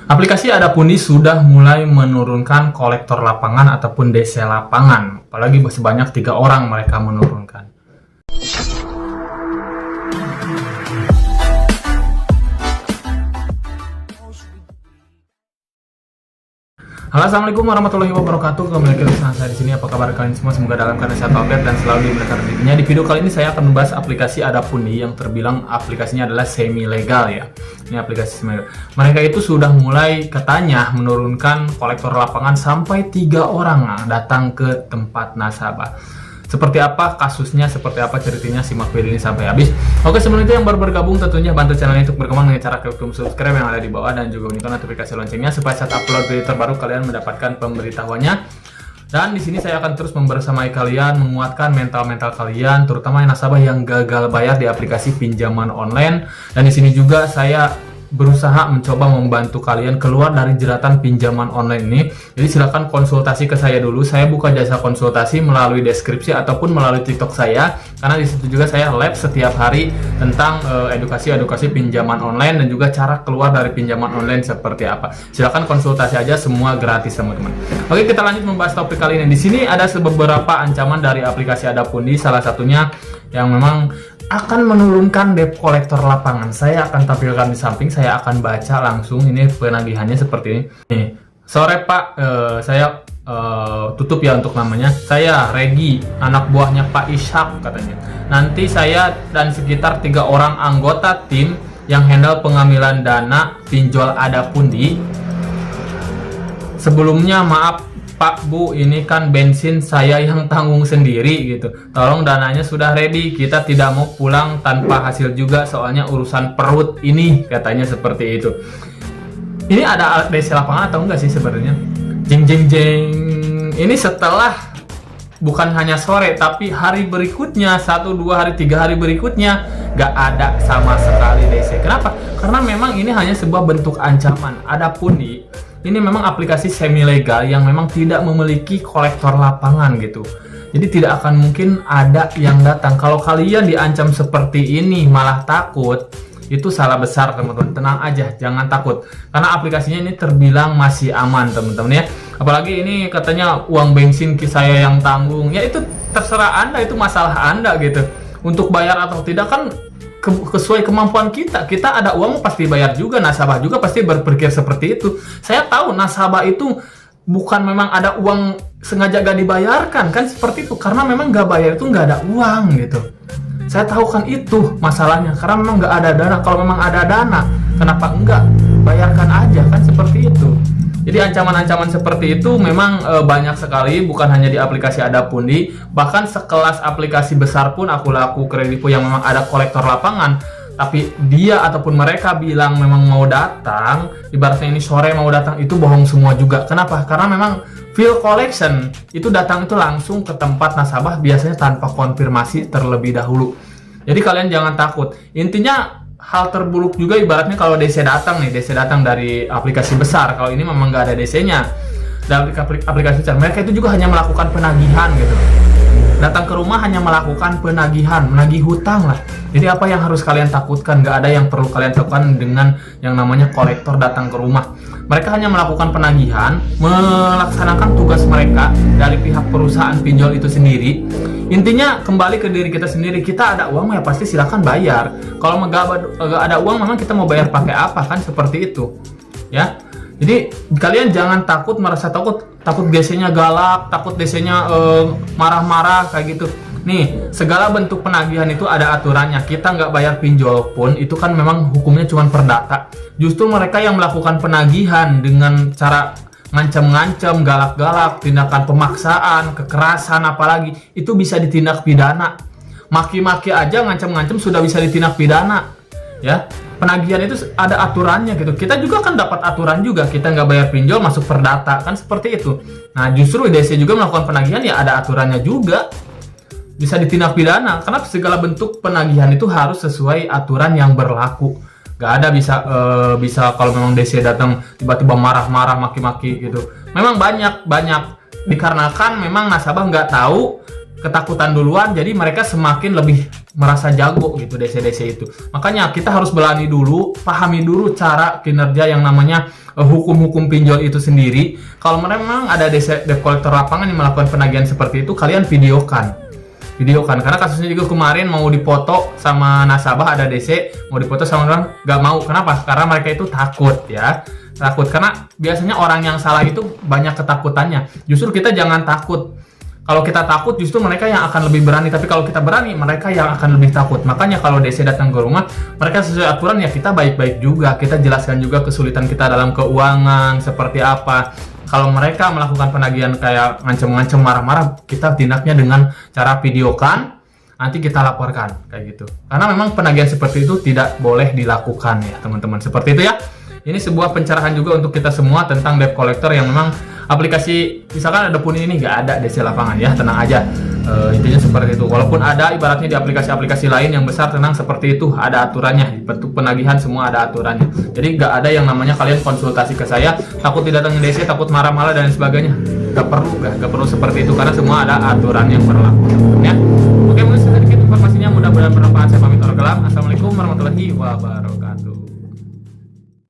Aplikasi Adapundi sudah mulai menurunkan kolektor lapangan ataupun DC lapangan. Apalagi sebanyak 3 orang mereka menurunkan. Halo, assalamualaikum warahmatullahi wabarakatuh. Kembali lagi bersama saya di sini. Apa kabar kalian semua? Semoga dalam keadaan sehat walafiat dan selalu diberikan rezekinya. Di video kali ini saya akan membahas aplikasi Adapundi yang terbilang aplikasinya adalah semi legal ya. Ini aplikasi semi legal. Mereka itu sudah mulai katanya menurunkan kolektor lapangan sampai 3 orang datang ke tempat nasabah. Seperti apa kasusnya, seperti apa ceritanya, simak video ini sampai habis. Oke, sebelum itu yang baru bergabung tentunya bantu channel ini untuk berkembang dengan cara klik tombol subscribe yang ada di bawah dan juga bunyikan notifikasi loncengnya supaya saat upload video terbaru kalian mendapatkan pemberitahuannya. Dan di sini saya akan terus membersamai kalian, menguatkan mental kalian, terutama yang nasabah yang gagal bayar di aplikasi pinjaman online. Dan di sini juga saya berusaha mencoba membantu kalian keluar dari jeratan pinjaman online ini. Jadi silakan konsultasi ke saya dulu. Saya buka jasa konsultasi melalui deskripsi ataupun melalui TikTok saya, karena di situ juga saya live setiap hari tentang edukasi pinjaman online dan juga cara keluar dari pinjaman online seperti apa. Silakan konsultasi aja, semua gratis teman-teman. Oke, kita lanjut membahas topik kali ini. Di sini ada beberapa ancaman dari aplikasi Adapundi, salah satunya yang memang akan menurunkan debt kolektor lapangan. Saya akan tampilkan di samping, saya akan baca langsung ini penagihannya seperti ini. Nih, sore Pak, saya tutup ya untuk namanya. Saya Regi, anak buahnya Pak Ishak katanya. Nanti saya dan sekitar 3 orang anggota tim yang handle pengambilan dana pinjol Adapundi. Sebelumnya maaf Pak Bu, ini kan bensin saya yang tanggung sendiri gitu. Tolong dananya sudah ready, kita tidak mau pulang tanpa hasil juga soalnya urusan perut ini, katanya seperti itu. Ini ada DC lapangan atau enggak sih sebenarnya? Jeng jeng jeng. Ini setelah bukan hanya sore tapi hari berikutnya, 1, 2 hari, 3 hari berikutnya nggak ada sama sekali DC. Kenapa? Karena memang ini hanya sebuah bentuk ancaman. Adapundi ini memang aplikasi semi legal yang memang tidak memiliki kolektor lapangan gitu. Jadi tidak akan mungkin ada yang datang. Kalau kalian diancam seperti ini malah takut, itu salah besar teman-teman. Tenang aja, jangan takut. Karena aplikasinya ini terbilang masih aman teman-teman ya. Apalagi ini katanya uang bensin saya yang tanggung. Ya itu terserah Anda, itu masalah Anda gitu. Untuk bayar atau tidak kan sesuai kemampuan kita. Kita ada uang pasti bayar juga, nasabah juga pasti berpikir seperti itu. Saya tahu nasabah itu bukan memang ada uang sengaja gak dibayarkan kan seperti itu, karena memang gak bayar itu gak ada uang gitu. Saya tahu kan itu masalahnya, karena memang gak ada dana. Kalau memang ada dana, kenapa enggak bayarkan aja kan seperti itu. Jadi ancaman-ancaman seperti itu memang banyak sekali, bukan hanya di aplikasi Adapundi, bahkan sekelas aplikasi besar pun Akulaku, Kredivo yang memang ada kolektor lapangan, tapi dia ataupun mereka bilang memang mau datang, ibaratnya ini sore mau datang, itu bohong semua juga. Kenapa? Karena memang field collection itu datang itu langsung ke tempat nasabah, biasanya tanpa konfirmasi terlebih dahulu. Jadi kalian jangan takut. Intinya hal terburuk juga ibaratnya kalau DC datang nih, DC datang dari aplikasi besar. Kalau ini memang nggak ada DC-nya dari aplikasi besar, mereka itu juga hanya melakukan penagihan gitu. Datang ke rumah hanya melakukan penagihan, menagih hutang lah. Jadi apa yang harus kalian takutkan? Nggak ada yang perlu kalian takutkan dengan yang namanya kolektor datang ke rumah. Mereka hanya melakukan penagihan, melaksanakan tugas mereka dari pihak perusahaan pinjol itu sendiri. Intinya kembali ke diri kita sendiri. Kita ada uang ya pasti silakan bayar. Kalau nggak ada uang memang kita mau bayar pakai apa kan seperti itu ya. Jadi kalian jangan takut, merasa takut DC-nya galak, takut DC-nya marah-marah kayak gitu. Nih, segala bentuk penagihan itu ada aturannya. Kita nggak bayar pinjol pun itu kan memang hukumnya cuma perdata. Justru mereka yang melakukan penagihan dengan cara ngancam-ngancam, galak-galak, tindakan pemaksaan, kekerasan apalagi, itu bisa ditindak pidana. Maki-maki aja ngancam-ngancam sudah bisa ditindak pidana ya. Penagihan itu ada aturannya gitu. Kita juga kan dapat aturan juga, kita nggak bayar pinjol masuk perdata kan seperti itu. Nah justru DC juga melakukan penagihan ya ada aturannya juga, bisa ditindak pidana karena segala bentuk penagihan itu harus sesuai aturan yang berlaku. Gak ada bisa kalau memang DC datang tiba-tiba marah-marah, maki-maki gitu. Memang banyak dikarenakan memang nasabah nggak tahu ketakutan duluan, jadi mereka semakin lebih merasa jago gitu DC-DC itu. Makanya kita harus berani dulu, pahami dulu cara kinerja yang namanya hukum-hukum pinjol itu sendiri. Kalau memang ada debt collector lapangan yang melakukan penagihan seperti itu, kalian videokan, karena kasusnya juga kemarin mau dipoto sama nasabah, ada DC mau dipoto sama orang nggak mau. Kenapa? Karena mereka itu takut ya, karena biasanya orang yang salah itu banyak ketakutannya. Justru kita jangan takut. Kalau kita takut justru mereka yang akan lebih berani, tapi kalau kita berani mereka yang akan lebih takut. Makanya kalau DC datang ke rumah, mereka sesuai aturan ya kita baik-baik juga, kita jelaskan juga kesulitan kita dalam keuangan seperti apa. Kalau mereka melakukan penagihan kayak ngancem-ngancem, marah-marah, kita tindaknya dengan cara videokan, nanti kita laporkan kayak gitu. Karena memang penagihan seperti itu tidak boleh dilakukan ya teman-teman. Seperti itu ya. Ini sebuah pencerahan juga untuk kita semua tentang debt collector yang memang aplikasi, misalkan ada pun ini nggak ada DC lapangan ya, tenang aja. Intinya seperti itu. Walaupun ada ibaratnya di aplikasi-aplikasi lain yang besar, tenang, seperti itu ada aturannya. Bentuk penagihan semua ada aturannya. Jadi nggak ada yang namanya kalian konsultasi ke saya takut didatengin DC, takut marah-marah dan sebagainya. Nggak perlu seperti itu, karena semua ada aturan yang berlaku ya. Oke, mungkin sedikit informasinya, mudah-mudahan bermanfaat. Saya pamit orang kelam. Assalamualaikum warahmatullahi wabarakatuh.